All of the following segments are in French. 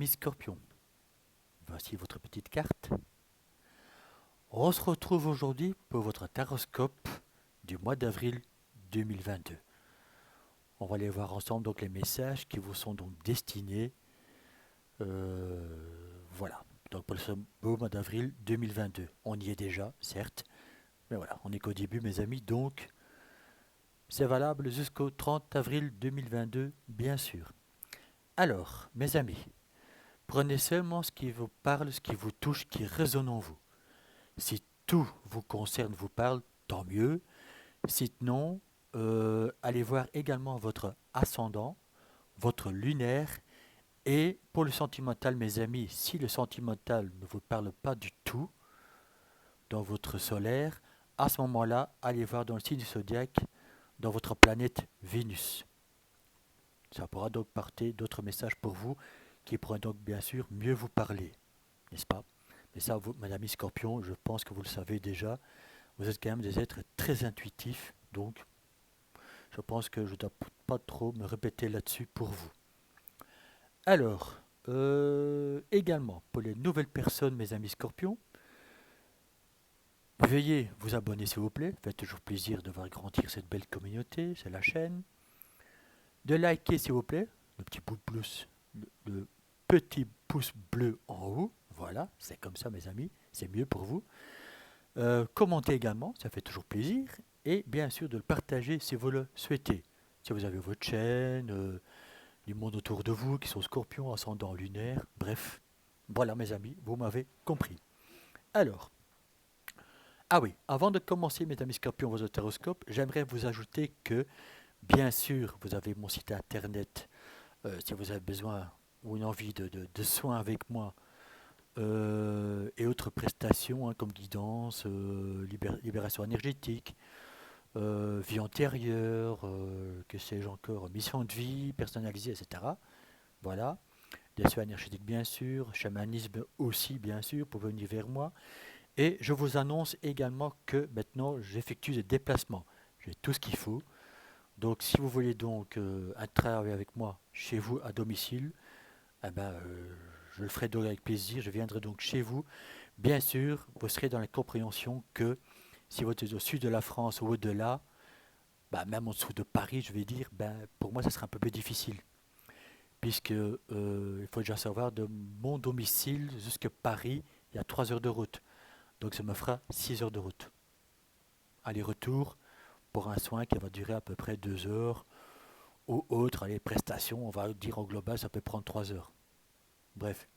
amis scorpions, voici votre petite carte. On se retrouve aujourd'hui pour votre taroscope du mois d'avril 2022. On va aller voir ensemble donc les messages qui vous sont donc destinés. Voilà, donc pour ce beau mois d'avril 2022. On y est déjà, certes, mais voilà, on n'est qu'au début mes amis, donc c'est valable jusqu'au 30 avril 2022, bien sûr. Alors, mes amis, prenez seulement ce qui vous parle, ce qui vous touche, qui résonne en vous. Si tout vous concerne, vous parle, tant mieux. Sinon, allez voir également votre ascendant, votre lunaire. Et pour le sentimental, mes amis, si le sentimental ne vous parle pas du tout dans votre solaire, à ce moment-là, allez voir dans le signe du zodiaque, dans votre planète Vénus. Ça pourra donc porter d'autres messages pour vous qui pourraient donc bien sûr mieux vous parler, n'est-ce pas? Mais ça, vous, Madame Scorpion, je pense que vous le savez déjà, vous êtes quand même des êtres très intuitifs, donc je pense que je ne dois pas trop me répéter là-dessus pour vous. Alors, également, pour les nouvelles personnes, mes amis Scorpions, veuillez vous abonner s'il vous plaît, faites toujours plaisir de voir grandir cette belle communauté, c'est la chaîne. De liker s'il vous plaît, le petit pouce bleu, le petit pouce bleu en haut, voilà, c'est comme ça mes amis, c'est mieux pour vous. Commentez également, ça fait toujours plaisir. Et bien sûr de le partager si vous le souhaitez. Si vous avez votre chaîne, du monde autour de vous qui sont scorpions, ascendant lunaire, bref. Voilà mes amis, vous m'avez compris. Alors, ah oui, avant de commencer mes amis scorpions, vos horoscopes, j'aimerais vous ajouter que, bien sûr, vous avez mon site internet. Si vous avez besoin ou une envie de soins avec moi, et autres prestations hein, comme guidance, libération énergétique, vie antérieure, que sais-je encore, mission de vie personnalisée, etc. Voilà. Des soins énergétiques bien sûr, chamanisme aussi bien sûr, pour venir vers moi. Et je vous annonce également que maintenant j'effectue des déplacements. J'ai tout ce qu'il faut. Donc si vous voulez donc un travail avec moi chez vous à domicile, eh ben, je le ferai donc avec plaisir. Je viendrai donc chez vous. Bien sûr, vous serez dans la compréhension que si vous êtes au sud de la France ou au-delà, bah, même en dessous de Paris, je vais dire, ben, pour moi, ça sera un peu plus difficile. Puisque il faut déjà savoir, de mon domicile jusqu'à Paris, il y a 3 heures de route. Donc ça me fera 6 heures de route. Aller-retour pour un soin qui va durer à peu près 2 heures. Ou autre, les prestations, on va dire en global, ça peut prendre 3 heures. Bref,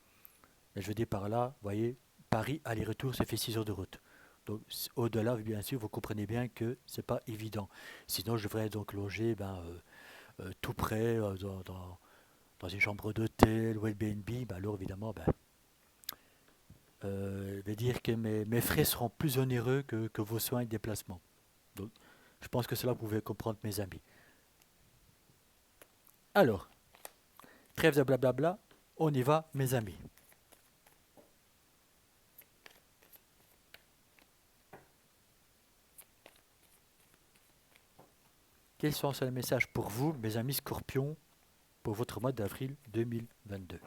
mais je veux dire par là, vous voyez, Paris, aller-retour, ça fait 6 heures de route. Donc au-delà, bien sûr, vous comprenez bien que c'est pas évident. Sinon, je devrais donc loger tout près dans une chambre d'hôtel ou Airbnb. Ben, alors évidemment, je vais dire que mes frais seront plus onéreux que vos soins et déplacements. Donc, je pense que cela vous pouvez comprendre, mes amis. Alors, trêve de blablabla, on y va, mes amis. Quels sont les messages pour vous, mes amis scorpions, pour votre mois d'avril 2022?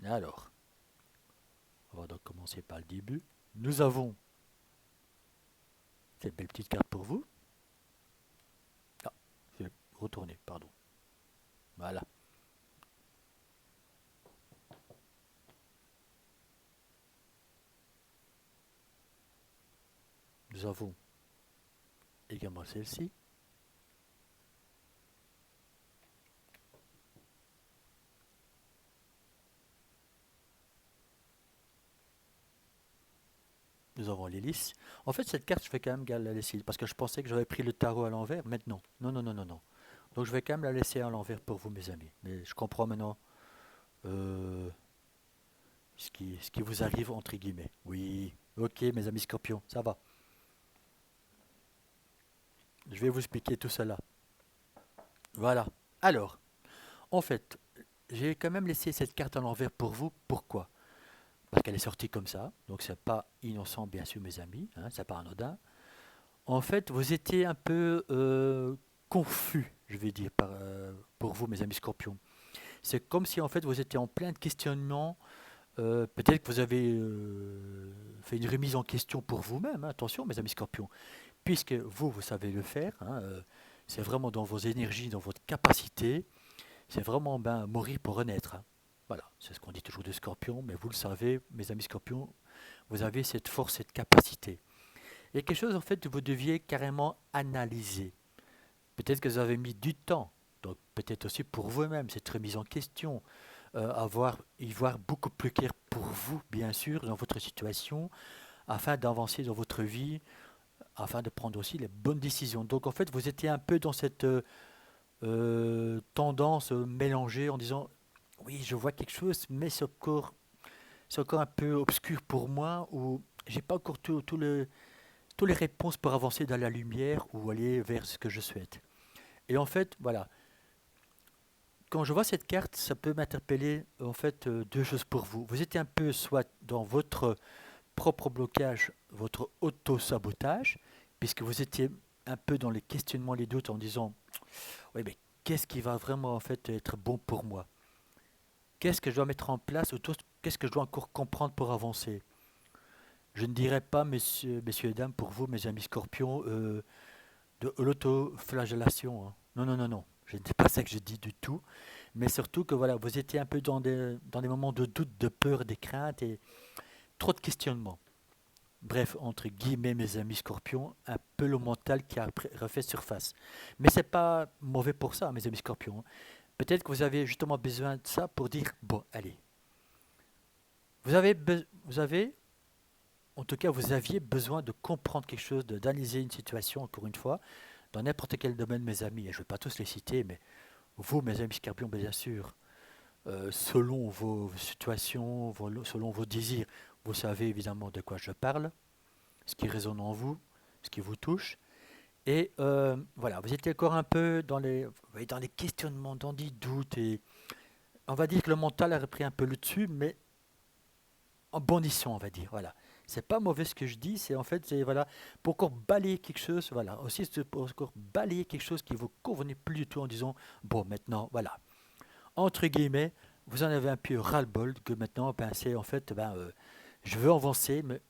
Alors, on va donc commencer par le début. Nous avons cette belle petite carte pour vous. Ah, je vais retourner, pardon. Voilà. Nous avons également celle-ci. Nous avons l'hélice. En fait, cette carte, je vais quand même la laisser parce que je pensais que j'avais pris le tarot à l'envers. Maintenant, non, non, non, non, non. Donc, je vais quand même la laisser à l'envers pour vous, mes amis. Mais je comprends maintenant euh, ce qui vous arrive, entre guillemets. Oui, ok, mes amis scorpions, ça va. Je vais vous expliquer tout cela. Voilà. Alors, en fait, j'ai quand même laissé cette carte à l'envers pour vous. Pourquoi? Parce qu'elle est sortie comme ça. Donc, c'est pas innocent, bien sûr, mes amis. Hein, c'est pas anodin. En fait, vous étiez un peu confus, je vais dire, pour vous, mes amis scorpions. C'est comme si en fait vous étiez en plein de questionnement. Peut-être que vous avez fait une remise en question pour vous-même, hein. Attention, mes amis scorpions, puisque vous, vous savez le faire, hein, c'est vraiment dans vos énergies, dans votre capacité, c'est vraiment ben, mourir pour renaître, hein. Voilà, c'est ce qu'on dit toujours de scorpion, mais vous le savez, mes amis scorpions, vous avez cette force, cette capacité. Il y a quelque chose en fait que vous deviez carrément analyser. Peut-être que vous avez mis du temps, donc peut-être aussi pour vous-même, cette remise en question, y voir beaucoup plus clair pour vous, bien sûr, dans votre situation, afin d'avancer dans votre vie, afin de prendre aussi les bonnes décisions. Donc en fait, vous étiez un peu dans cette tendance mélangée en disant, oui, je vois quelque chose, mais c'est encore un peu obscur pour moi, ou j'ai pas encore toutes les réponses pour avancer dans la lumière ou aller vers ce que je souhaite. Et en fait, voilà, quand je vois cette carte, ça peut m'interpeller en fait deux choses pour vous. Vous étiez un peu soit dans votre propre blocage, votre auto-sabotage, puisque vous étiez un peu dans les questionnements, les doutes en disant, oui, mais qu'est-ce qui va vraiment en fait être bon pour moi? Qu'est-ce que je dois mettre en place ou qu'est-ce que je dois encore comprendre pour avancer? Je ne dirais pas, messieurs et dames, pour vous, mes amis scorpions, de l'autoflagellation, hein. Non, non, non, non. Je ne sais pas ça que je dis du tout. Mais surtout que voilà, vous étiez un peu dans des moments de doute, de peur, des craintes et trop de questionnements. Bref, entre guillemets, mes amis scorpions, un peu le mental qui a refait surface. Mais c'est pas mauvais pour ça, mes amis scorpions, hein. Peut-être que vous avez justement besoin de ça pour dire, bon, allez, vous avez, en tout cas, vous aviez besoin de comprendre quelque chose, d'analyser une situation, encore une fois, dans n'importe quel domaine, mes amis, et je ne vais pas tous les citer, mais vous, mes amis scorpions, bien sûr, selon vos situations, selon vos désirs, vous savez évidemment de quoi je parle, ce qui résonne en vous, ce qui vous touche. Et voilà, vous étiez encore un peu dans les questionnements, dans des doutes. Et on va dire que le mental a repris un peu le dessus, mais en bondissant, on va dire. Voilà. C'est pas mauvais ce que je dis, c'est en fait, c'est voilà, pour encore balayer quelque chose, voilà. Aussi, c'est pour encore balayer quelque chose qui vous convenait plus du tout en disant, bon, maintenant, voilà. Entre guillemets, vous en avez un peu ras-le-bol que maintenant, ben, c'est en fait, ben, je veux avancer, mais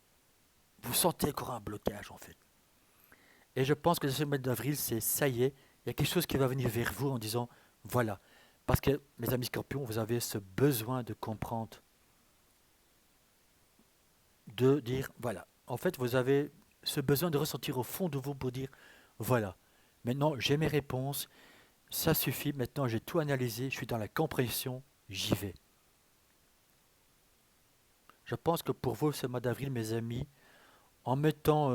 vous sentez encore un blocage en fait. Et je pense que le mois d'avril, c'est ça y est, il y a quelque chose qui va venir vers vous en disant, voilà. Parce que, mes amis scorpions, vous avez ce besoin de comprendre, de dire, voilà. En fait, vous avez ce besoin de ressentir au fond de vous pour dire, voilà. Maintenant, j'ai mes réponses, ça suffit, maintenant j'ai tout analysé, je suis dans la compréhension, j'y vais. Je pense que pour vous, ce mois d'avril, mes amis, en mettant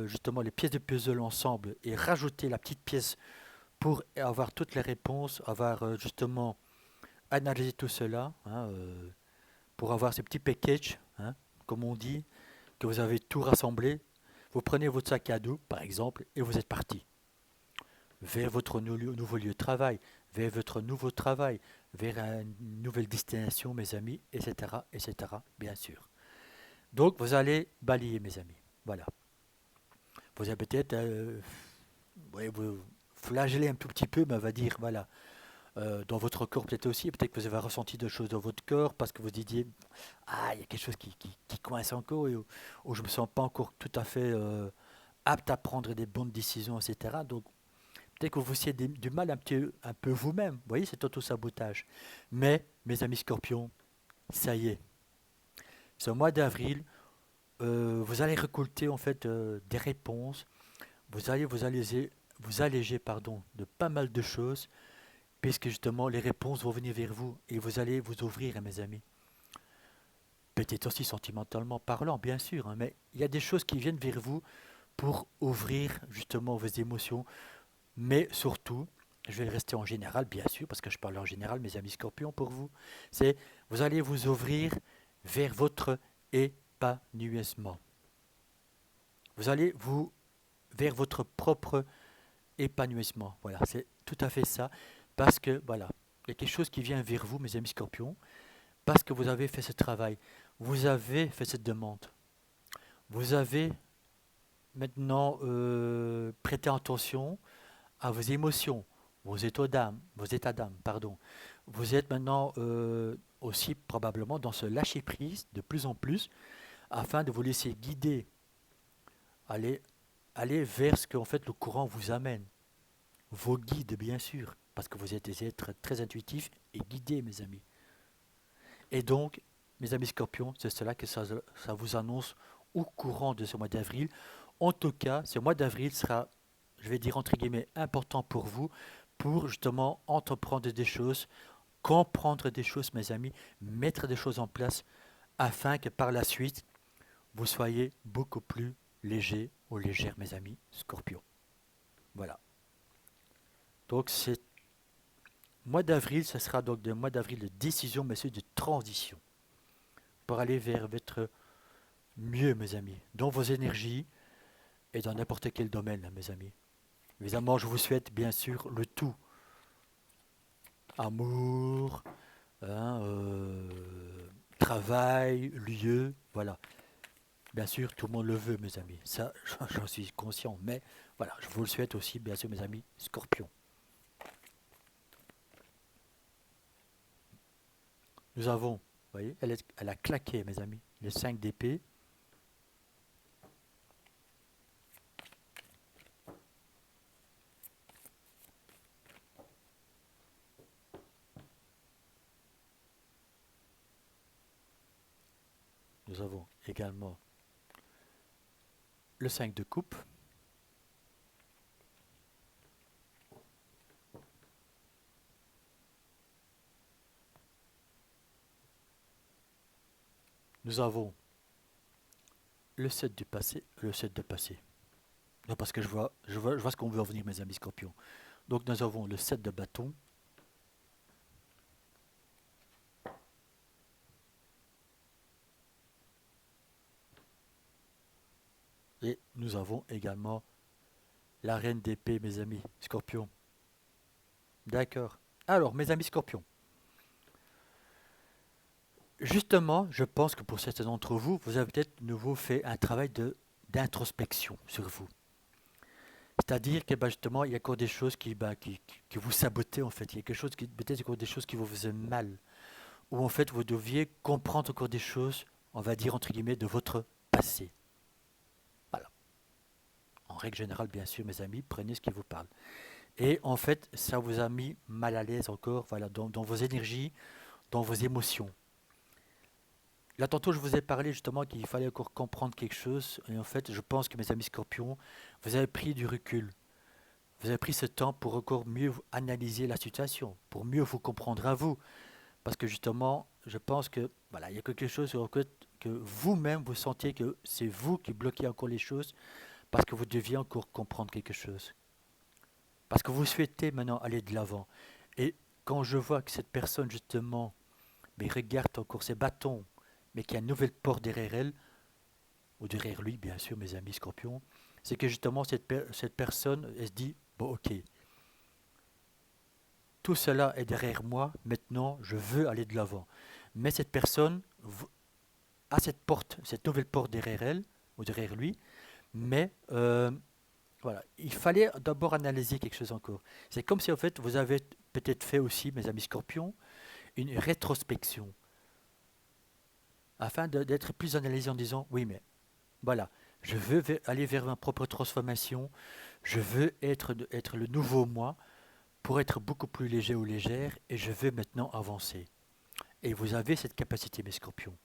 justement les pièces de puzzle ensemble et rajouter la petite pièce pour avoir toutes les réponses, avoir justement analysé tout cela, hein, pour avoir ce petit package, hein, comme on dit, que vous avez tout rassemblé. Vous prenez votre sac à dos, par exemple, et vous êtes parti vers votre nouveau lieu de travail, vers votre nouveau travail, vers une nouvelle destination, mes amis, etc., etc., bien sûr. Donc, vous allez balayer, mes amis. Voilà. Vous avez peut-être, ouais, vous flagellez un tout petit peu, mais on va dire, voilà, dans votre corps peut-être aussi, peut-être que vous avez ressenti des choses dans votre corps parce que vous disiez, ah, il y a quelque chose qui coince encore, et où je ne me sens pas encore tout à fait apte à prendre des bonnes décisions, etc. Donc, peut-être que vous avez du mal un peu vous-même. Vous voyez, c'est auto-sabotage. Mais, mes amis scorpions, ça y est, ce mois d'avril, vous allez récolter en fait des réponses. Vous allez vous alléger pardon, de pas mal de choses, puisque justement les réponses vont venir vers vous et vous allez vous ouvrir, mes amis. Peut-être aussi sentimentalement parlant, bien sûr, hein, mais il y a des choses qui viennent vers vous pour ouvrir justement vos émotions, mais surtout, je vais rester en général, bien sûr, parce que je parle en général, mes amis scorpions, pour vous, c'est vous allez vous ouvrir vers votre épanouissement. Vous allez vous vers votre propre épanouissement. Voilà, c'est tout à fait ça. Parce que, voilà, il y a quelque chose qui vient vers vous, mes amis scorpions, parce que vous avez fait ce travail, vous avez fait cette demande, vous avez maintenant prêter attention à vos émotions, vos états d'âme, pardon. Vous êtes maintenant aussi probablement dans ce lâcher prise de plus en plus afin de vous laisser guider, aller, aller vers ce que en fait le courant vous amène. Vos guides, bien sûr, parce que vous êtes des êtres très intuitifs et guidés, mes amis. Et donc, mes amis scorpions, c'est cela que ça vous annonce au courant de ce mois d'avril. En tout cas, ce mois d'avril sera, je vais dire entre guillemets, important pour vous, pour justement entreprendre des choses, comprendre des choses, mes amis, mettre des choses en place, afin que par la suite, vous soyez beaucoup plus léger ou légère, mes amis scorpions. Voilà. Donc, c'est mois d'avril, ce sera donc le mois d'avril de décision, mais aussi de transition, pour aller vers votre mieux, mes amis, dans vos énergies et dans n'importe quel domaine, mes amis. Évidemment, je vous souhaite bien sûr le tout. Amour, hein, travail, lieu, voilà. Bien sûr, tout le monde le veut, mes amis. Ça, j'en suis conscient. Mais voilà, je vous le souhaite aussi, bien sûr, mes amis scorpions. Nous avons, vous voyez, elle a claqué, mes amis, les 5 d'épée. Nous avons également le 5 de coupe. Nous avons le 7 du passé, le 7 de passé. Non, parce que je vois ce qu'on veut en venir, mes amis scorpions. Donc nous avons le 7 de bâton. Et nous avons également la reine d'épée, mes amis scorpions. D'accord. Alors, mes amis scorpions, justement, je pense que pour certains d'entre vous, vous avez peut-être de nouveau fait un travail d'introspection sur vous. C'est-à-dire que justement, il y a encore des choses qui vous sabotaient en fait. Il y a quelque chose peut-être encore des choses qui vous faisaient mal. Ou en fait, vous deviez comprendre encore des choses, on va dire entre guillemets, de votre passé. Voilà. En règle générale, bien sûr, mes amis, prenez ce qui vous parle. Et en fait, ça vous a mis mal à l'aise encore, voilà, dans vos énergies, dans vos émotions. Là, tantôt, je vous ai parlé justement qu'il fallait encore comprendre quelque chose. Et en fait, je pense que mes amis scorpions, vous avez pris du recul. Vous avez pris ce temps pour encore mieux analyser la situation, pour mieux vous comprendre à vous. Parce que justement, je pense que voilà, il y a quelque chose que vous-même vous sentiez que c'est vous qui bloquez encore les choses parce que vous deviez encore comprendre quelque chose. Parce que vous souhaitez maintenant aller de l'avant. Et quand je vois que cette personne justement mais regarde encore ses bâtons, mais qu'il y a une nouvelle porte derrière elle, ou derrière lui, bien sûr, mes amis scorpions, c'est que justement cette personne, elle se dit, bon ok, tout cela est derrière moi, maintenant je veux aller de l'avant. Mais cette personne a cette porte, cette nouvelle porte derrière elle, ou derrière lui, mais voilà, il fallait d'abord analyser quelque chose encore. C'est comme si en fait vous avez peut-être fait aussi, mes amis scorpions, une rétrospection, afin d'être plus analysé en disant, oui mais voilà, je veux aller vers ma propre transformation, je veux être le nouveau moi pour être beaucoup plus léger ou légère et je veux maintenant avancer. Et vous avez cette capacité, mes scorpions.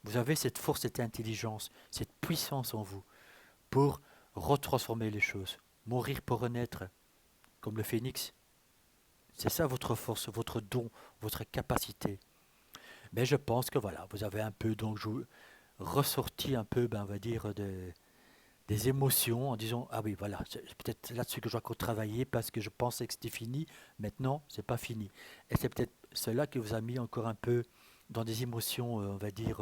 Vous avez cette force, cette intelligence, cette puissance en vous pour retransformer les choses. Mourir pour renaître, comme le phénix. C'est ça votre force, votre don, votre capacité. Mais je pense que voilà, vous avez un peu donc ressorti un peu, ben, on va dire, des émotions en disant ah oui voilà c'est peut-être là-dessus que je dois encore travailler parce que je pensais que c'était fini, maintenant c'est pas fini. Et c'est peut-être cela qui vous a mis encore un peu dans des émotions, on va dire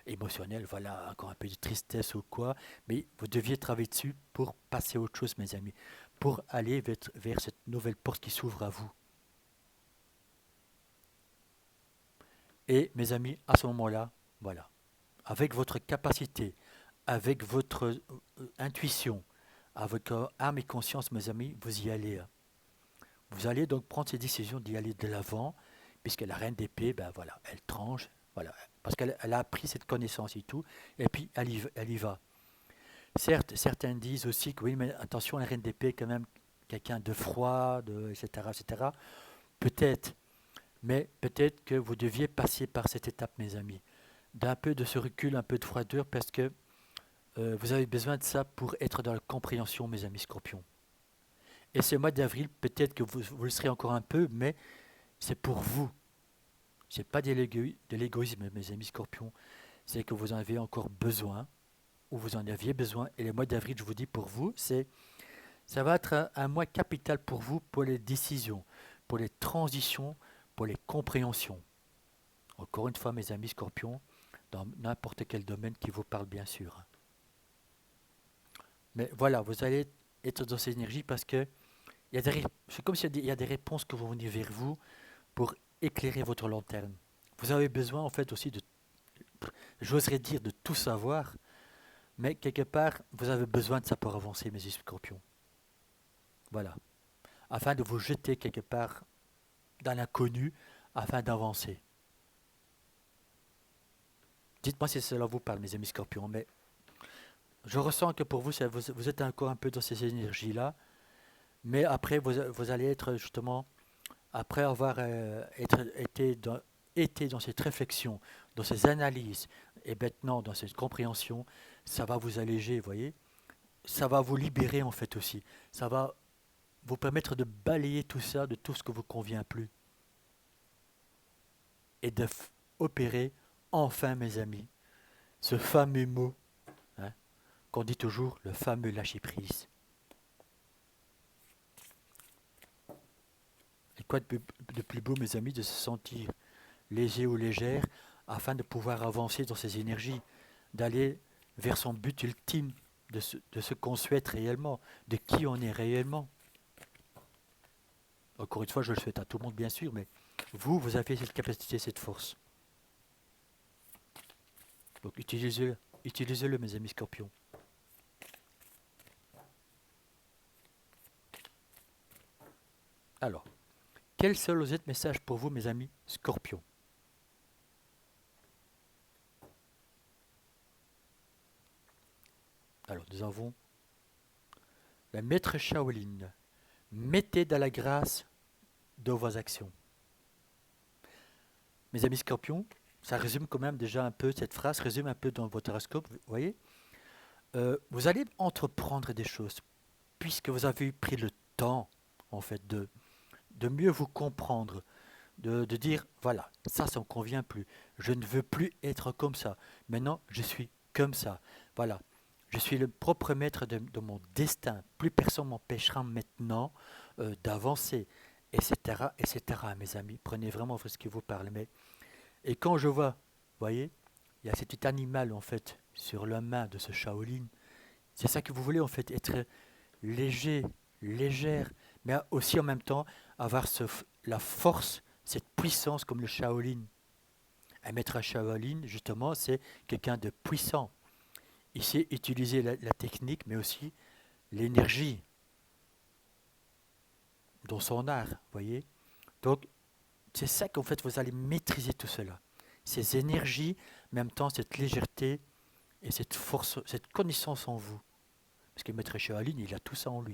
émotionnelles, voilà, encore un peu de tristesse ou quoi, mais vous deviez travailler dessus pour passer à autre chose, mes amis, pour aller vers cette nouvelle porte qui s'ouvre à vous. Et mes amis, à ce moment-là, voilà, avec votre capacité avec votre intuition, avec votre âme et conscience, mes amis, vous y allez. Vous allez donc prendre ces décisions d'y aller de l'avant, puisque la reine d'épée, ben voilà, elle tranche, voilà, parce qu'elle a appris cette connaissance et tout, et puis elle y va. Certes, certains disent aussi que oui, mais attention, la reine d'épée est quand même quelqu'un de froid, etc., etc. Peut-être, mais peut-être que vous deviez passer par cette étape, mes amis, d'un peu de ce recul, un peu de froideur, parce que vous avez besoin de ça pour être dans la compréhension, mes amis scorpions. Et ce mois d'avril, peut-être que vous le serez encore un peu, mais c'est pour vous. C'est pas de l'égoïsme, mes amis scorpions. C'est que vous en avez encore besoin, ou vous en aviez besoin. Et le mois d'avril, je vous dis pour vous, ça va être un mois capital pour vous, pour les décisions, pour les transitions, pour les compréhensions. Encore une fois, mes amis scorpions, dans n'importe quel domaine qui vous parle, bien sûr. Mais voilà, vous allez être dans ces énergies parce que c'est comme s'il y a des réponses qui vont venir vers vous pour éclairer votre lanterne. Vous avez besoin en fait aussi j'oserais dire, de tout savoir, mais quelque part, vous avez besoin de ça pour avancer, mes scorpions. Voilà. Afin de vous jeter quelque part dans l'inconnu, afin d'avancer. Dites-moi si cela vous parle, mes amis scorpions, mais je ressens que pour vous, vous êtes encore un peu dans ces énergies-là, mais après, vous allez être justement, après avoir été dans cette réflexion, dans ces analyses, et maintenant dans cette compréhension, ça va vous alléger, vous voyez. Ça va vous libérer en fait aussi. Ça va vous permettre de balayer tout ça, de tout ce que vous convient plus. Et opérer enfin, mes amis, ce fameux mot, hein, qu'on dit toujours, le fameux lâcher-prise. Et quoi de plus beau, mes amis, de se sentir léger ou légère afin de pouvoir avancer dans ses énergies, d'aller vers son but ultime, de ce qu'on souhaite réellement, de qui on est réellement. Encore une fois, je le souhaite à tout le monde, bien sûr, mais vous avez cette capacité, cette force. Donc utilisez-le, mes amis scorpions. Alors, quel seul osé message pour vous, mes amis scorpions? Alors, nous avons la maître Shaolin. Mettez dans la grâce de vos actions. Mes amis scorpions, ça résume quand même déjà un peu, cette phrase résume un peu dans votre horoscope, vous voyez. Vous allez entreprendre des choses, puisque vous avez pris le temps, en fait, de mieux vous comprendre, de dire, voilà, ça ne me convient plus, je ne veux plus être comme ça, maintenant je suis comme ça, voilà, je suis le propre maître de mon destin, plus personne m'empêchera maintenant d'avancer, etc., etc., mes amis, prenez vraiment ce qui vous parle, et quand je vois, vous voyez, il y a ce petit animal, en fait, sur la main de ce Shaolin, c'est ça que vous voulez, en fait, être léger, légère, mais aussi en même temps avoir la force, cette puissance comme le Shaolin. Un maître Shaolin, justement, c'est quelqu'un de puissant. Il sait utiliser la technique, mais aussi l'énergie dans son art, vous voyez. Donc, c'est ça qu'en fait, vous allez maîtriser tout cela. Ces énergies, en même temps, cette légèreté et cette force, cette connaissance en vous. Parce que maître Shaolin, il a tout ça en lui.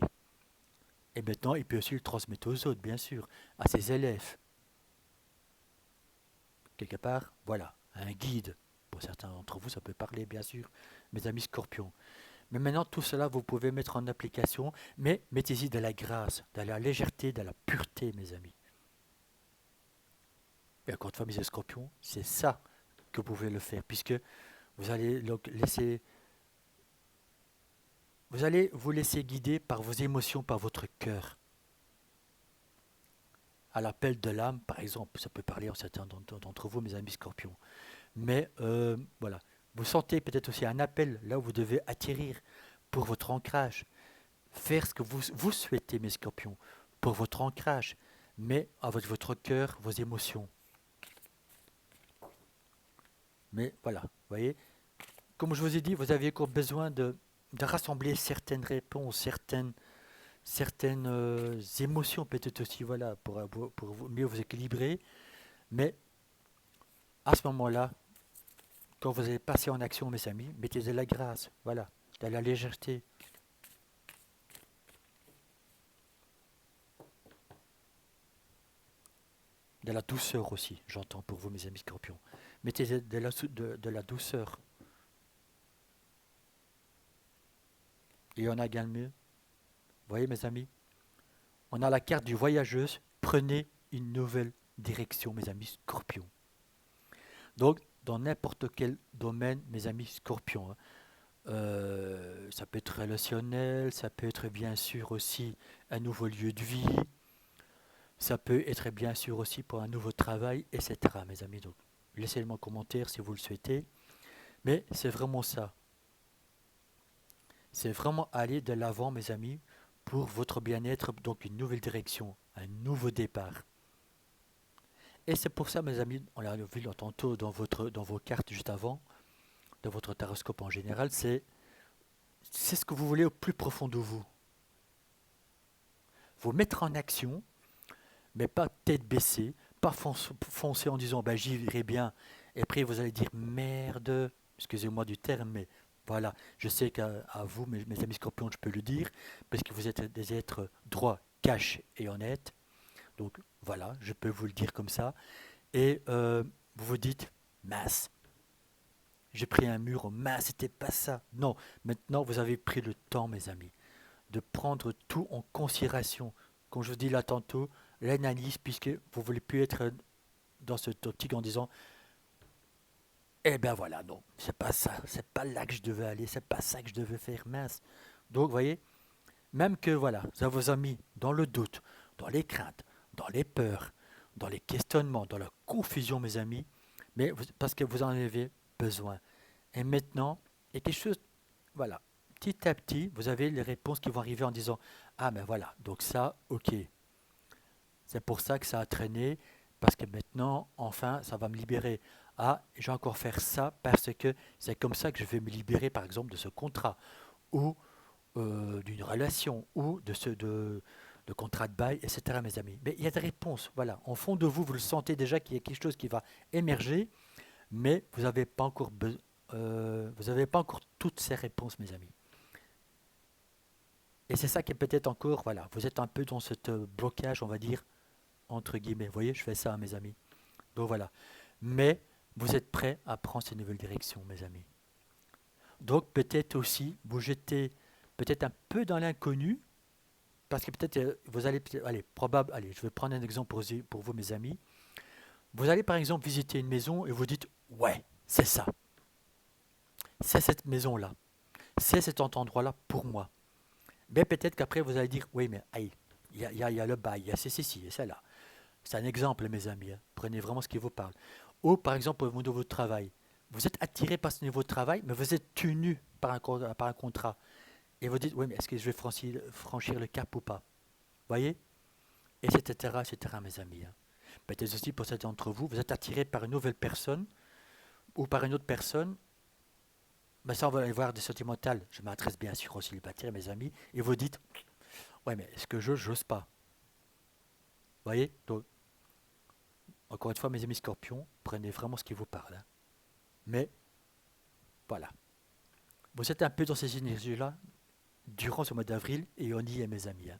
Et maintenant, il peut aussi le transmettre aux autres, bien sûr, à ses élèves. Quelque part, voilà, un guide. Pour certains d'entre vous, ça peut parler, bien sûr, mes amis scorpions. Mais maintenant, tout cela, vous pouvez mettre en application, mais mettez-y de la grâce, de la légèreté, de la pureté, mes amis. Et encore une fois, mes scorpions, c'est ça que vous pouvez le faire, puisque vous allez vous laisser guider par vos émotions, par votre cœur. À l'appel de l'âme, par exemple, ça peut parler en certains d'entre vous, mes amis scorpions. Mais voilà, vous sentez peut-être aussi un appel là où vous devez atterrir pour votre ancrage. Faire ce que vous souhaitez, mes scorpions, pour votre ancrage, mais avec votre cœur, vos émotions. Mais voilà, vous voyez, comme je vous ai dit, vous avez encore besoin de rassembler certaines réponses, certaines émotions peut-être aussi, voilà, mieux vous équilibrer. Mais à ce moment-là, quand vous allez passer en action, mes amis, mettez de la grâce, voilà, de la légèreté, de la douceur aussi, j'entends pour vous, mes amis scorpions. Mettez de la douceur. Et on a également, vous voyez, mes amis, on a la carte du voyageuse. Prenez une nouvelle direction, mes amis scorpions. Donc, dans n'importe quel domaine, mes amis scorpions, hein, ça peut être relationnel, ça peut être bien sûr aussi un nouveau lieu de vie, ça peut être bien sûr aussi pour un nouveau travail, etc. Mes amis, donc laissez-le moi en commentaire si vous le souhaitez. Mais c'est vraiment ça. C'est vraiment aller de l'avant, mes amis, pour votre bien-être, donc une nouvelle direction, un nouveau départ. Et c'est pour ça, mes amis, on l'a vu tantôt dans vos cartes juste avant, dans votre taroscope en général, c'est ce que vous voulez au plus profond de vous. Vous mettre en action, mais pas tête baissée, pas foncer en disant bah, j'y irai bien, et après vous allez dire merde, excusez-moi du terme, mais voilà, je sais qu'à vous, mes amis scorpions, je peux le dire, parce que vous êtes des êtres droits, cash et honnêtes, donc voilà, je peux vous le dire comme ça, et vous vous dites mince, j'ai pris un mur, mince, c'était pas ça. Non, maintenant vous avez pris le temps, mes amis, de prendre tout en considération. Comme je vous dis là tantôt, l'analyse, puisque vous ne voulez plus être dans cette optique en disant eh ben voilà, non, c'est pas ça, c'est pas là que je devais aller, c'est pas ça que je devais faire, mince. Donc, vous voyez, même que voilà, ça vous a mis dans le doute, dans les craintes, dans les peurs, dans les questionnements, dans la confusion, mes amis, mais parce que vous en avez besoin. Et maintenant, il y a quelque chose, voilà, petit à petit, vous avez les réponses qui vont arriver en disant ah ben voilà, donc ça, ok, c'est pour ça que ça a traîné, parce que maintenant, enfin, ça va me libérer. Ah, j'ai encore faire ça parce que c'est comme ça que je vais me libérer, par exemple, de ce contrat, ou d'une relation, ou de contrat de bail, etc., mes amis. Mais il y a des réponses, voilà. En fond de vous, vous le sentez déjà qu'il y a quelque chose qui va émerger, mais vous n'avez pas encore vous n'avez pas encore toutes ces réponses, mes amis. Et c'est ça qui est peut-être encore, voilà, vous êtes un peu dans ce blocage, on va dire, entre guillemets. Vous voyez, je fais ça, mes amis. Donc voilà. Mais vous êtes prêts à prendre ces nouvelles directions, mes amis. Donc peut-être aussi vous jetez peut-être un peu dans l'inconnu, parce que peut-être vous allez, allez, probable, allez, je vais prendre un exemple pour vous, mes amis. Vous allez par exemple visiter une maison et vous dites, ouais, c'est ça, c'est cette maison-là, c'est cet endroit-là pour moi. Mais peut-être qu'après vous allez dire, oui, mais aïe, il y a le bail, il y a ceci, et celle-là. C'est un exemple, mes amis, hein. Prenez vraiment ce qui vous parle. Ou par exemple, au niveau de votre travail. Vous êtes attiré par ce niveau de travail, mais vous êtes tenu par un contrat. Et vous dites, oui, mais est-ce que je vais franchir le cap ou pas? Voyez? Etc., etc., mes amis, hein. Peut-être aussi pour certains d'entre vous, vous êtes attiré par une nouvelle personne ou par une autre personne. Ben ça, on va aller voir des sentimentales. Je m'adresse bien sûr aux célibataires, mes amis. Et vous dites, ouais, mais est-ce que j'ose pas? Voyez? Donc, encore une fois, mes amis scorpions, prenez vraiment ce qui vous parle, hein. Mais, voilà. Vous êtes un peu dans ces énergies-là durant ce mois d'avril et on y est, mes amis, hein.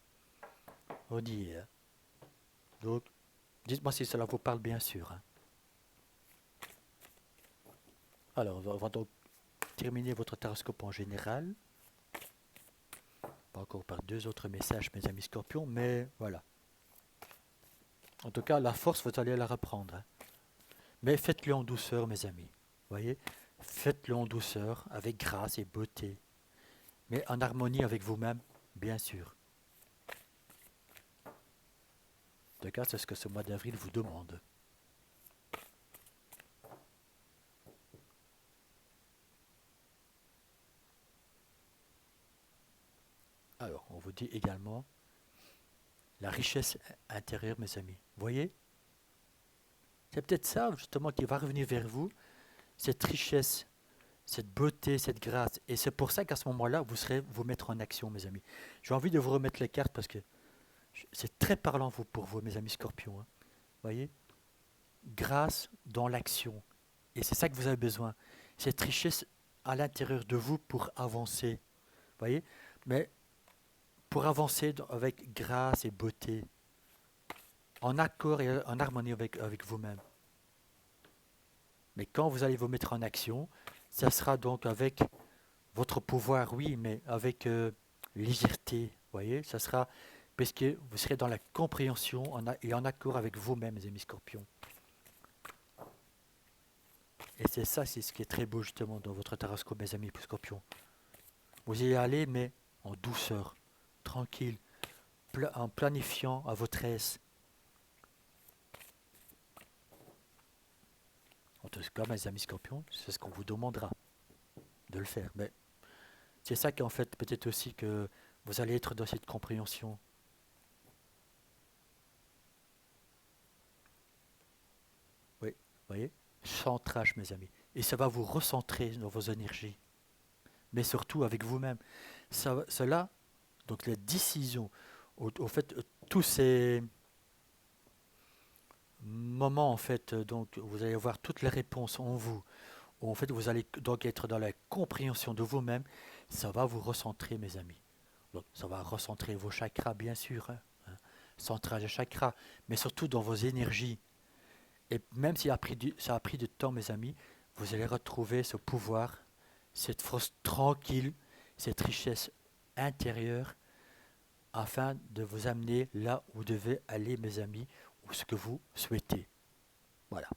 On y est, hein. Donc, dites-moi si cela vous parle, bien sûr, hein. Alors, on va donc terminer votre taroscope en général. Pas encore par deux autres messages, mes amis scorpions, mais voilà. En tout cas, la force, vous allez la reprendre, hein. Mais faites-le en douceur, mes amis. Voyez? Faites-le en douceur, avec grâce et beauté. Mais en harmonie avec vous-même, bien sûr. En tout cas, c'est ce que ce mois d'avril vous demande. Alors, on vous dit également la richesse intérieure, mes amis. Voyez? C'est peut-être ça, justement, qui va revenir vers vous, cette richesse cette beauté, cette grâce. Et c'est pour ça qu'à ce moment-là, vous serez vous mettre en action, mes amis. J'ai envie de vous remettre les cartes parce que c'est très parlant pour vous, mes amis scorpions. Hein. Voyez, grâce dans l'action. Et c'est ça que vous avez besoin. Cette richesse à l'intérieur de vous pour avancer. Voyez, mais pour avancer avec grâce et beauté, en accord et en harmonie avec vous-même. Mais quand vous allez vous mettre en action, ça sera donc avec votre pouvoir, oui, mais avec légèreté, voyez, ça sera parce que vous serez dans la compréhension et en accord avec vous-même, mes amis scorpions. Et c'est ça, c'est ce qui est très beau justement dans votre taroscope, mes amis scorpions. Vous y allez, mais en douceur, tranquille, en planifiant à votre aise. En tout cas, mes amis scorpions, c'est ce qu'on vous demandera de le faire. Mais c'est ça qui en fait peut-être aussi que vous allez être dans cette compréhension. Oui, vous voyez, centrage, mes amis. Et ça va vous recentrer dans vos énergies. Mais surtout avec vous-même. Cela, donc les décisions, au fait, tous ces moments, en fait, donc vous allez avoir toutes les réponses en vous, où en fait vous allez donc être dans la compréhension de vous-même, ça va vous recentrer, mes amis. Donc ça va recentrer vos chakras, bien sûr, hein, centrage de chakras, mais surtout dans vos énergies. Et même si ça a pris du temps, mes amis, vous allez retrouver ce pouvoir, cette force tranquille, cette richesse intérieure, afin de vous amener là où vous devez aller, mes amis, ou ce que vous souhaitez. Voilà.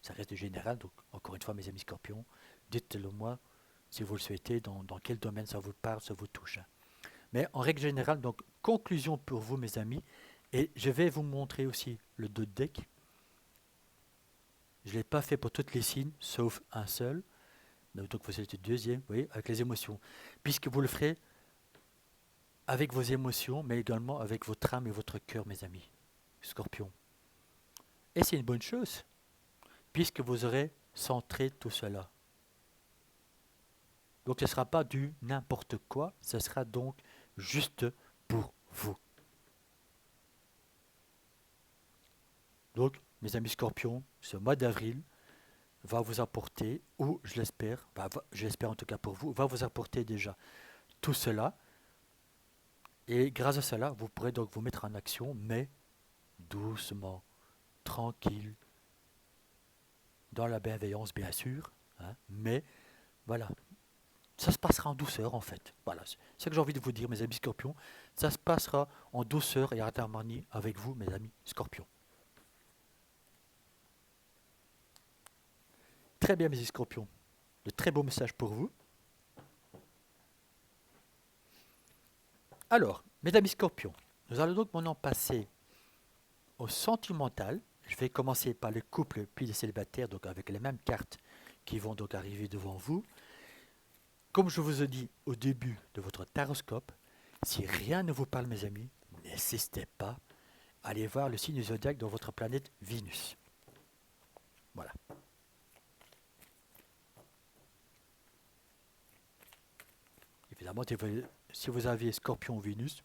Ça reste général, donc encore une fois, mes amis scorpions, dites-le moi si vous le souhaitez, dans quel domaine ça vous parle, ça vous touche. Mais en règle générale, donc conclusion pour vous, mes amis, et je vais vous montrer aussi le 2 deck. Je ne l'ai pas fait pour toutes les signes, sauf un seul. Donc vous êtes le deuxième, vous voyez, avec les émotions. Puisque vous le ferez avec vos émotions, mais également avec votre âme et votre cœur, mes amis, scorpions. Et c'est une bonne chose, puisque vous aurez centré tout cela. Donc ce ne sera pas du n'importe quoi, ce sera donc juste pour vous. Donc, mes amis scorpions, ce mois d'avril va vous apporter, ou je l'espère, j'espère en tout cas pour vous, va vous apporter déjà tout cela. Et grâce à cela, vous pourrez donc vous mettre en action, mais doucement, tranquille, dans la bienveillance bien sûr, hein, mais voilà, ça se passera en douceur en fait. Voilà, c'est ce que j'ai envie de vous dire, mes amis scorpions. Ça se passera en douceur et en harmonie avec vous, mes amis scorpions. Très bien, mes amis scorpions. De très beaux messages pour vous. Alors, mes amis scorpions, nous allons donc maintenant passer au sentimental. Je vais commencer par le couple puis les célibataires, donc avec les mêmes cartes qui vont donc arriver devant vous. Comme je vous ai dit au début de votre taroscope, si rien ne vous parle, mes amis, n'hésitez pas à aller voir le signe zodiaque dans votre planète Vénus. Voilà. Évidemment, si vous avez Scorpion ou Vénus,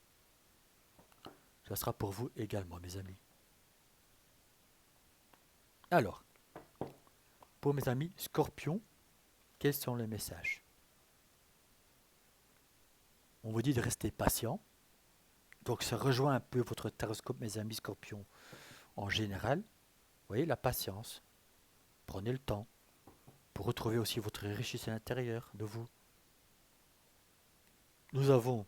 ça sera pour vous également, mes amis. Alors, pour mes amis Scorpion, quels sont les messages? On vous dit de rester patient. Donc ça rejoint un peu votre taroscope, mes amis Scorpions, en général. Vous voyez, la patience. Prenez le temps pour retrouver aussi votre richesse à l'intérieur de vous. Nous avons,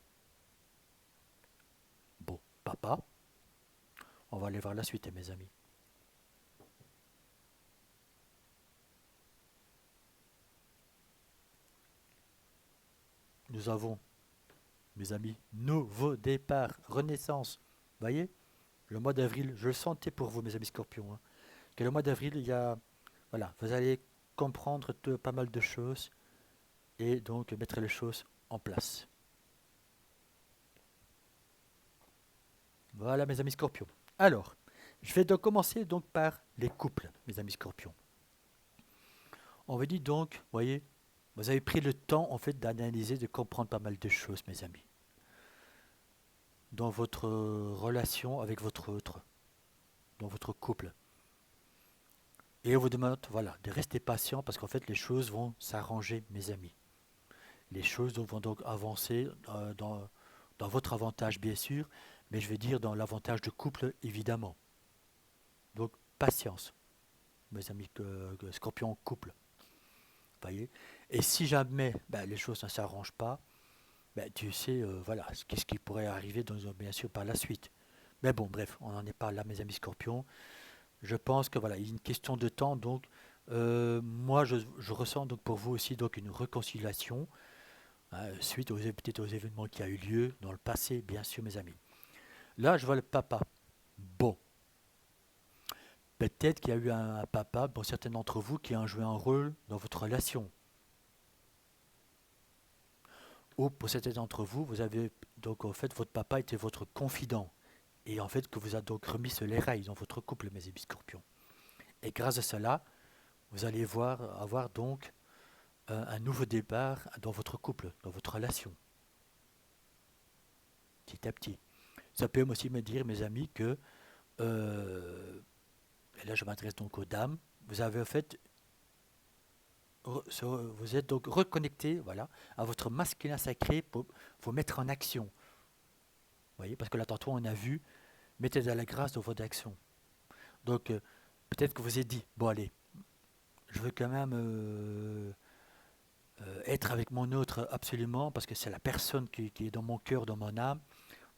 bon, papa. On va aller voir la suite, mes amis. Nous avons, mes amis, nouveau départ, renaissance. Vous voyez, le mois d'avril, je le sentais pour vous, mes amis Scorpions. Hein, que le mois d'avril, il y a, voilà, vous allez comprendre pas mal de choses et donc mettre les choses en place. Voilà, mes amis Scorpions. Alors, je vais donc commencer donc par les couples, mes amis Scorpions. On vous dit donc, voyez, Vous avez pris le temps, en fait, d'analyser, de comprendre pas mal de choses, mes amis, dans votre relation avec votre autre, dans votre couple. Et on vous demande, voilà, de rester patient parce qu'en fait, les choses vont s'arranger, mes amis. Les choses vont donc avancer dans votre avantage, bien sûr, mais je vais dire dans l'avantage de couple, évidemment. Donc, patience, mes amis, Scorpion en couple. Voyez. Et si jamais ben, les choses ne s'arrangent pas, ben, tu sais, voilà, qu'est-ce qui pourrait arriver, bien sûr, par la suite. Mais bon, bref, on n'en est pas là, mes amis Scorpions. Je pense que voilà, il y a une question de temps, donc moi, je ressens donc pour vous aussi donc une réconciliation hein, suite peut-être aux événements qui a eu lieu dans le passé, bien sûr, mes amis. Là, je vois le papa. Bon, peut-être qu'il y a eu un papa, pour certains d'entre vous, qui a joué un rôle dans votre relation. Ou pour certains d'entre vous, vous avez donc en fait votre papa était votre confident et en fait que vous a donc remis sur les rails dans votre couple, mes amis Scorpions. Et grâce à cela, vous allez avoir donc un nouveau départ dans votre couple, dans votre relation, petit à petit. Ça peut aussi me dire, mes amis, que euh, et là je m'adresse donc aux dames, vous avez en fait vous êtes donc reconnecté voilà, à votre masculin sacré pour vous mettre en action. Vous voyez, parce que là, tantôt, on a vu, mettez de la grâce dans votre action. Donc, peut-être que vous avez dit, bon, allez, je veux quand même être avec mon autre absolument, parce que c'est la personne qui est dans mon cœur, dans mon âme.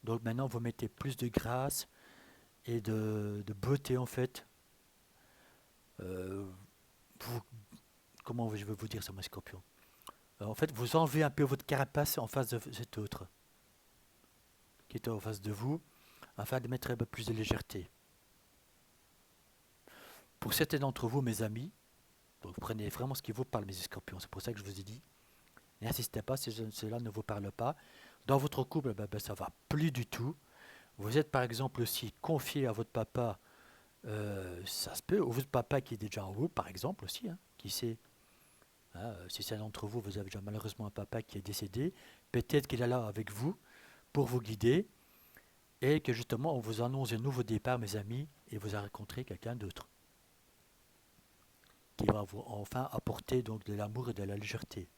Donc, maintenant, vous mettez plus de grâce et de beauté, en fait. Euh, vous, comment je vais vous dire ça, mon scorpion en fait, vous enlevez un peu votre carapace en face de cet autre, qui est en face de vous, afin de mettre un peu plus de légèreté. Pour certains d'entre vous, mes amis, donc vous prenez vraiment ce qui vous parle, mes scorpions. C'est pour ça que je vous ai dit, n'insistez pas si cela ne vous parle pas. Dans votre couple, ça va plus du tout. Vous êtes par exemple aussi confié à votre papa, ça se peut, ou votre papa qui est déjà en vous, par exemple aussi, hein, qui sait. Hein, si c'est un d'entre vous, vous avez déjà malheureusement un papa qui est décédé, peut-être qu'il est là avec vous pour vous guider et que justement on vous annonce un nouveau départ, mes amis, et vous a rencontré quelqu'un d'autre qui va vous enfin apporter donc de l'amour et de la légèreté.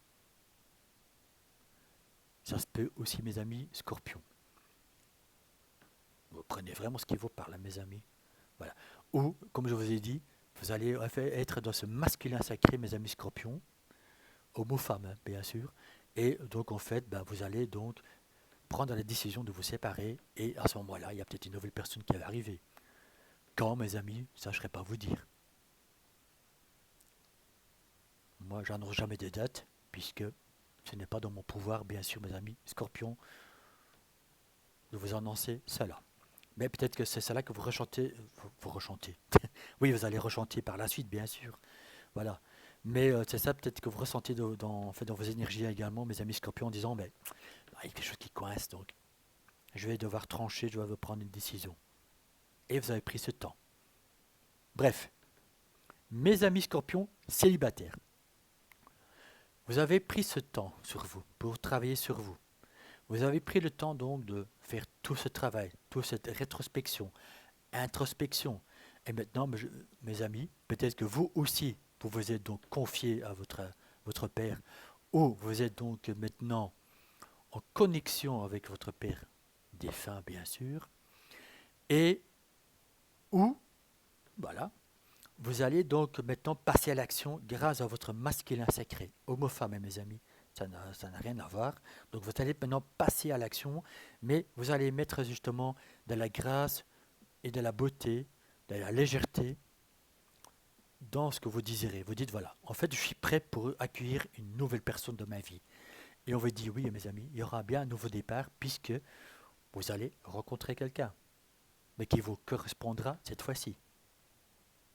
Ça se peut aussi, mes amis, scorpions. Vous prenez vraiment ce qui vous parle, mes amis. Voilà. Ou, comme je vous ai dit, vous allez être dans ce masculin sacré, mes amis scorpions, homo-femme, hein, bien sûr. Et donc, en fait, vous allez donc prendre la décision de vous séparer. Et à ce moment-là, il y a peut-être une nouvelle personne qui va arriver. Quand, mes amis, ça, je ne saurais pas vous dire. Moi, j'annonce jamais de date, puisque ce n'est pas dans mon pouvoir, bien sûr, mes amis scorpions, de vous annoncer cela. Mais peut-être que c'est cela que vous rechantez. Vous rechantez. Oui, vous allez rechanter par la suite, bien sûr. Voilà. Mais c'est ça peut-être que vous ressentez en fait, dans vos énergies également, mes amis scorpions, en disant, mais il y a quelque chose qui coince, donc je vais devoir trancher, je vais prendre une décision. Et vous avez pris ce temps. Bref, mes amis scorpions célibataires, vous avez pris ce temps sur vous, pour travailler sur vous. Vous avez pris le temps donc de faire tout ce travail, toute cette rétrospection, introspection. Et maintenant, mes amis, peut-être que vous aussi, vous vous êtes donc confié à votre Père, ou vous êtes donc maintenant en connexion avec votre Père défunt, bien sûr, et où, voilà, vous allez donc maintenant passer à l'action grâce à votre masculin sacré, homme-femme, mes amis. Ça n'a rien à voir. Donc vous allez maintenant passer à l'action, mais vous allez mettre justement de la grâce et de la beauté, de la légèreté dans ce que vous désirez. Vous dites, voilà, en fait, je suis prêt pour accueillir une nouvelle personne dans ma vie. Et on vous dit, oui, mes amis, il y aura bien un nouveau départ puisque vous allez rencontrer quelqu'un, mais qui vous correspondra cette fois-ci.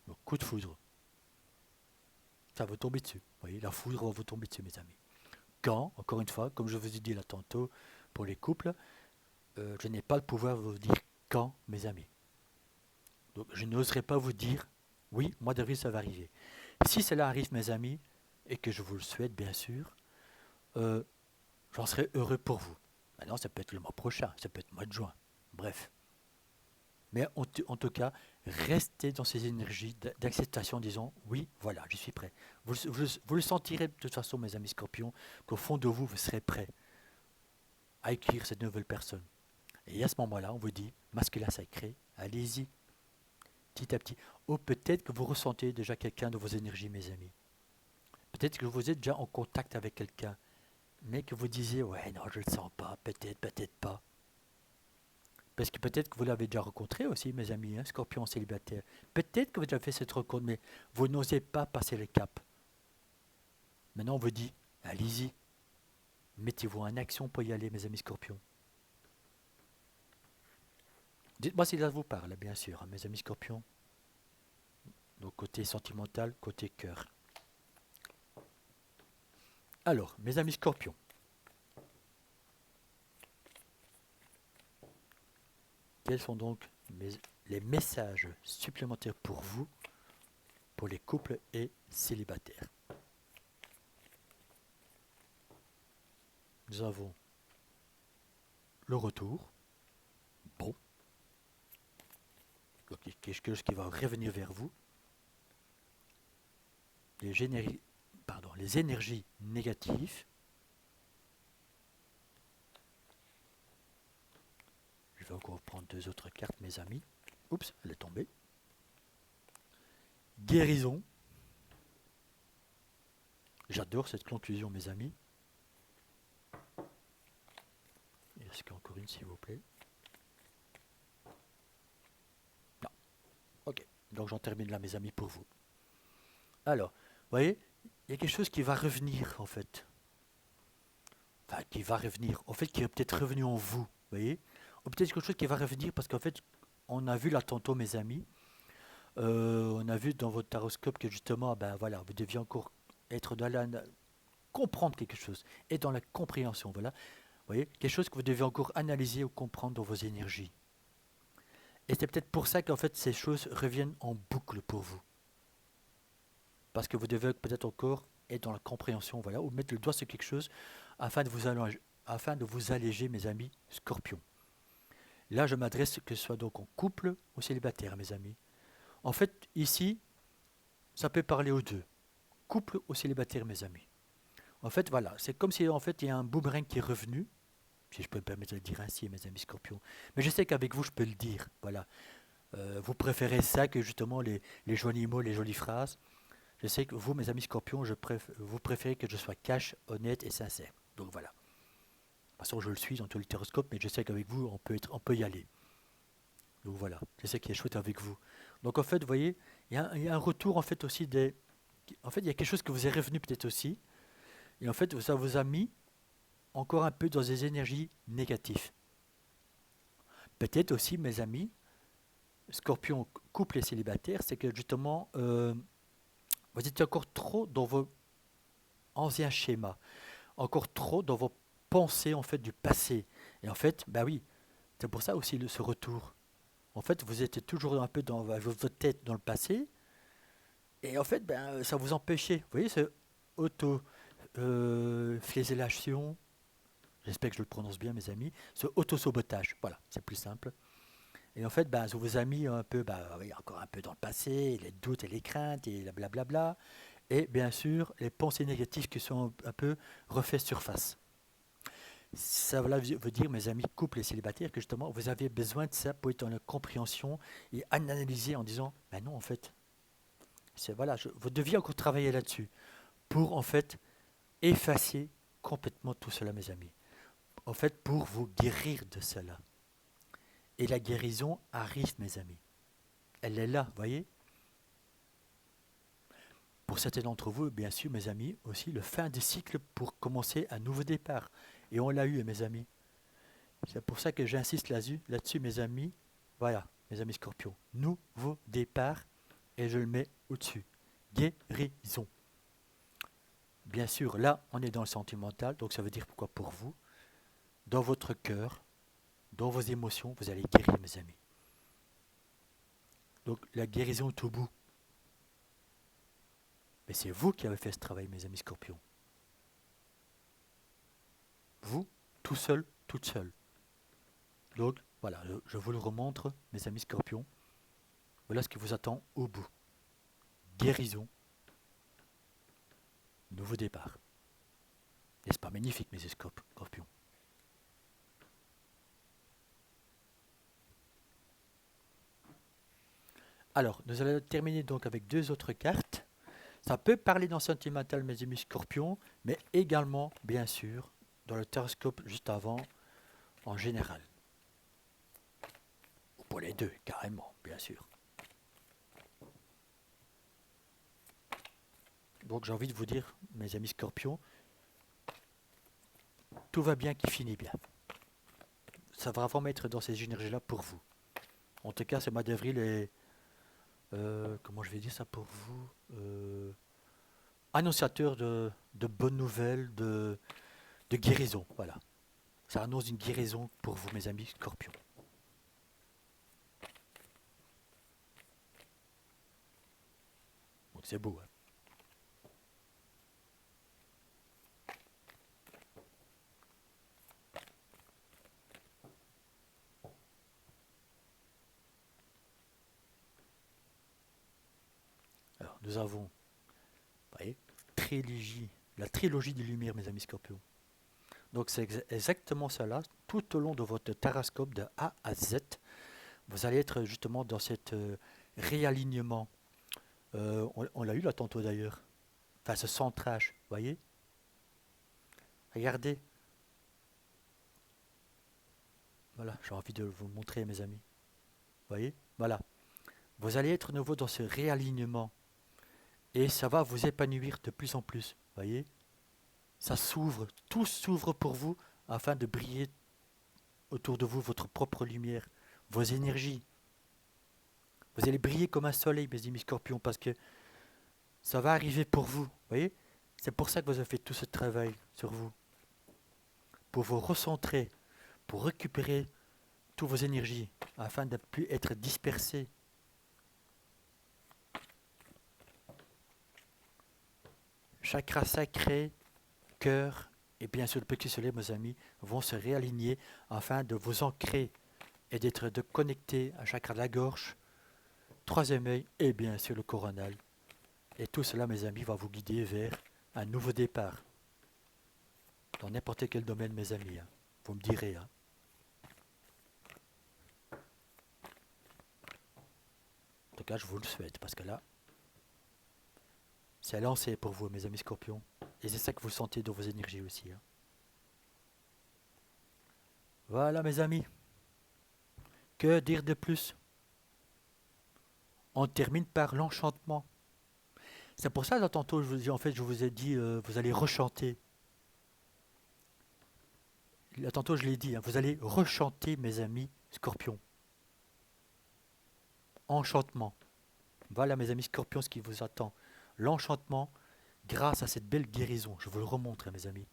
Donc, coup de foudre. Ça va vous tomber dessus. Vous voyez, la foudre va vous tomber dessus, mes amis. Quand, encore une fois, comme je vous ai dit là tantôt, pour les couples, je n'ai pas le pouvoir de vous dire quand, mes amis. Donc, je n'oserais pas vous dire, oui, mois d'avril, ça va arriver. Si cela arrive, mes amis, et que je vous le souhaite bien sûr, euh, j'en serai heureux pour vous. Maintenant, ça peut être le mois prochain, ça peut être le mois de juin, bref. Mais en tout cas, restez dans ces énergies d'acceptation en disant oui, voilà, je suis prêt. Vous le sentirez de toute façon, mes amis scorpions, qu'au fond de vous, vous serez prêt à accueillir cette nouvelle personne. Et à ce moment-là, on vous dit, masculin sacré, allez-y, petit à petit. Ou peut-être que vous ressentez déjà quelqu'un de vos énergies, mes amis. Peut-être que vous êtes déjà en contact avec quelqu'un, mais que vous disiez, ouais, non, je ne le sens pas, peut-être, peut-être pas. Parce que peut-être que vous l'avez déjà rencontré aussi, mes amis, hein, scorpion célibataire. Peut-être que vous avez fait cette rencontre, mais vous n'osez pas passer le cap. Maintenant, on vous dit, allez-y, mettez-vous en action pour y aller, mes amis scorpions. Dites-moi si ça vous parle, bien sûr, hein, mes amis scorpions. Donc, côté sentimental, côté cœur. Alors, mes amis scorpions, quels sont donc les messages supplémentaires pour vous, pour les couples et célibataires? Nous avons le retour. Bon, donc quelque chose qui va revenir vers vous. Les énergies négatives. Je vais encore prendre deux autres cartes, mes amis. Oups, elle est tombée. Guérison. J'adore cette conclusion, mes amis. Est-ce qu'il y a encore une, s'il vous plaît? Non. Ok. Donc j'en termine là, mes amis, pour vous. Alors, vous voyez, il y a quelque chose qui va revenir, en fait. Enfin, qui va revenir. En fait, qui est peut-être revenu en vous, vous voyez? Ou peut-être quelque chose qui va revenir parce qu'en fait, on a vu là tantôt, mes amis, on a vu dans votre taroscope que justement, ben voilà, vous deviez encore être dans la, comprendre quelque chose, et dans la compréhension, voilà. Vous voyez, quelque chose que vous devez encore analyser ou comprendre dans vos énergies. Et c'est peut-être pour ça qu'en fait ces choses reviennent en boucle pour vous. Parce que vous devez peut-être encore être dans la compréhension, voilà, ou mettre le doigt sur quelque chose afin de vous alléger, mes amis scorpions. Là, je m'adresse que ce soit donc en couple ou célibataire, mes amis. En fait, ici, ça peut parler aux deux. Couple ou célibataire, mes amis. En fait, voilà, c'est comme si en fait il y a un boomerang qui est revenu, si je peux me permettre de le dire ainsi, mes amis scorpions. Mais je sais qu'avec vous, je peux le dire. Voilà. Vous préférez ça que justement les jolis mots, les jolies phrases. Je sais que vous, mes amis scorpions, vous préférez que je sois cash, honnête et sincère. Donc voilà. De toute façon, je le suis dans tout le téroscope, mais je sais qu'avec vous, on peut y aller. Donc voilà, c'est ça qui est chouette avec vous. Donc en fait, vous voyez, il y a un retour en fait aussi des... En fait, il y a quelque chose que vous est revenu peut-être aussi. Et en fait, ça vous a mis encore un peu dans des énergies négatives. Peut-être aussi, mes amis, Scorpion, couple et célibataire, c'est que justement, vous êtes encore trop dans vos anciens schémas, encore trop dans vos pensées en fait du passé. Et en fait, bah oui, c'est pour ça aussi ce retour. En fait, vous étiez toujours un peu dans votre tête dans le passé, et en fait, ben, ça vous empêchait. Vous voyez, ce auto-flagellation, j'espère que je le prononce bien, mes amis, ce auto-sabotage, voilà, c'est plus simple. Et en fait, ben, ça vous a mis un peu, ben, oui, encore un peu dans le passé, les doutes et les craintes et la blablabla. Et bien sûr, les pensées négatives qui sont un peu refaites surface. Ça veut dire, mes amis couples et célibataires, que justement, vous avez besoin de ça pour être dans la compréhension et analyser en disant, ben non, en fait, voilà, vous deviez encore travailler là-dessus pour en fait effacer complètement tout cela, mes amis. En fait, pour vous guérir de cela. Et la guérison arrive, mes amis. Elle est là, vous voyez. Pour certains d'entre vous, bien sûr, mes amis, aussi le fin de cycle pour commencer un nouveau départ. Et on l'a eu, mes amis. C'est pour ça que j'insiste là-dessus, mes amis. Voilà, mes amis scorpions. Nouveau départ, et je le mets au-dessus. Guérison. Bien sûr, là, on est dans le sentimental, donc ça veut dire pourquoi pour vous, dans votre cœur, dans vos émotions, vous allez guérir, mes amis. Donc la guérison est au bout. Mais c'est vous qui avez fait ce travail, mes amis scorpions. Vous, tout seul, toute seule. Donc, voilà, je vous le remontre, mes amis scorpions. Voilà ce qui vous attend au bout. Guérison. Nouveau départ. N'est-ce pas magnifique, mes scorpions? Alors, nous allons terminer donc avec deux autres cartes. Ça peut parler dans Sentimental, mes amis scorpions, mais également, bien sûr, dans le Taroscope juste avant, en général. Ou pour les deux, carrément, bien sûr. Donc j'ai envie de vous dire, mes amis scorpions, tout va bien qui finit bien. Ça va vraiment être dans ces énergies-là pour vous. En tout cas, ce mois d'avril est... comment je vais dire ça pour vous annonciateur de bonnes nouvelles, de guérison. Voilà. Ça annonce une guérison pour vous, mes amis scorpions. Donc c'est beau. Hein. Alors, nous avons, vous voyez, la trilogie des lumières, mes amis scorpions. Donc c'est exactement cela. Tout au long de votre tarascope de A à Z, vous allez être justement dans cet réalignement. On l'a eu là tantôt d'ailleurs. Enfin, ce centrage, vous voyez. Regardez. Voilà, j'ai envie de vous le montrer, mes amis. Vous voyez. Voilà. Vous allez être nouveau dans ce réalignement. Et ça va vous épanouir de plus en plus. Vous voyez. Ça s'ouvre. Tout s'ouvre pour vous afin de briller autour de vous votre propre lumière, vos énergies. Vous allez briller comme un soleil, mes amis scorpions, parce que ça va arriver pour vous. Vous voyez. C'est pour ça que vous avez fait tout ce travail sur vous. Pour vous recentrer, pour récupérer toutes vos énergies, afin de ne plus être dispersés. Chakra sacré, cœur et bien sûr le petit soleil, mes amis, vont se réaligner afin de vous ancrer et d'être connectés à chakra de la gorge, troisième œil et bien sûr le coronal. Et tout cela, mes amis, va vous guider vers un nouveau départ. Dans n'importe quel domaine, mes amis. Hein. Vous me direz. Hein. En tout cas, je vous le souhaite, parce que là, c'est lancé pour vous, mes amis scorpions. Et c'est ça que vous sentez dans vos énergies aussi. Hein. Voilà, mes amis. Que dire de plus? On termine par l'enchantement. C'est pour ça, là, tantôt, je vous ai dit, vous allez rechanter. Là, tantôt, je l'ai dit, hein, vous allez rechanter, mes amis scorpions. Enchantement. Voilà, mes amis scorpions, ce qui vous attend. L'enchantement, grâce à cette belle guérison. Je vous le remontre, hein, mes amis.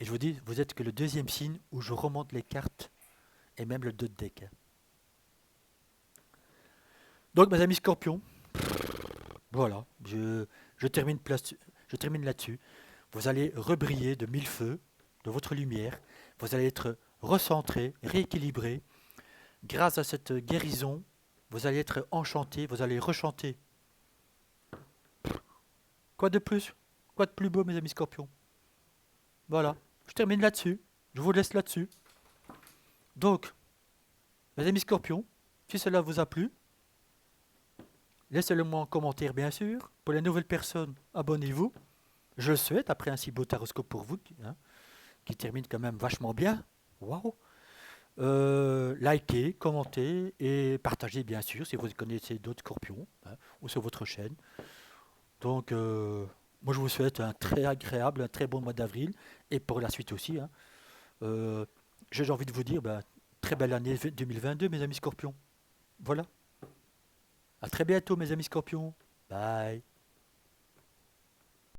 Et je vous dis, vous êtes que le deuxième signe où je remonte les cartes et même le 2 de deck. Hein. Donc, mes amis scorpions, voilà, je termine là-dessus. Vous allez rebriller de mille feux de votre lumière. Vous allez être recentré, rééquilibré. Grâce à cette guérison, vous allez être enchanté, vous allez rechanter. Quoi de plus? Quoi de plus beau, mes amis scorpions? Voilà, je termine là-dessus. Je vous laisse là-dessus. Donc, mes amis scorpions, si cela vous a plu, laissez-le moi en commentaire, bien sûr. Pour les nouvelles personnes, abonnez-vous. Je le souhaite, après un si beau taroscope pour vous, hein, qui termine quand même vachement bien. Waouh! Likez, commentez et partagez, bien sûr, si vous connaissez d'autres scorpions, hein, ou sur votre chaîne. Donc, moi, je vous souhaite un très agréable, un très bon mois d'avril, et pour la suite aussi. Hein. J'ai envie de vous dire, très belle année 2022, mes amis scorpions. Voilà. À très bientôt, mes amis scorpions. Bye.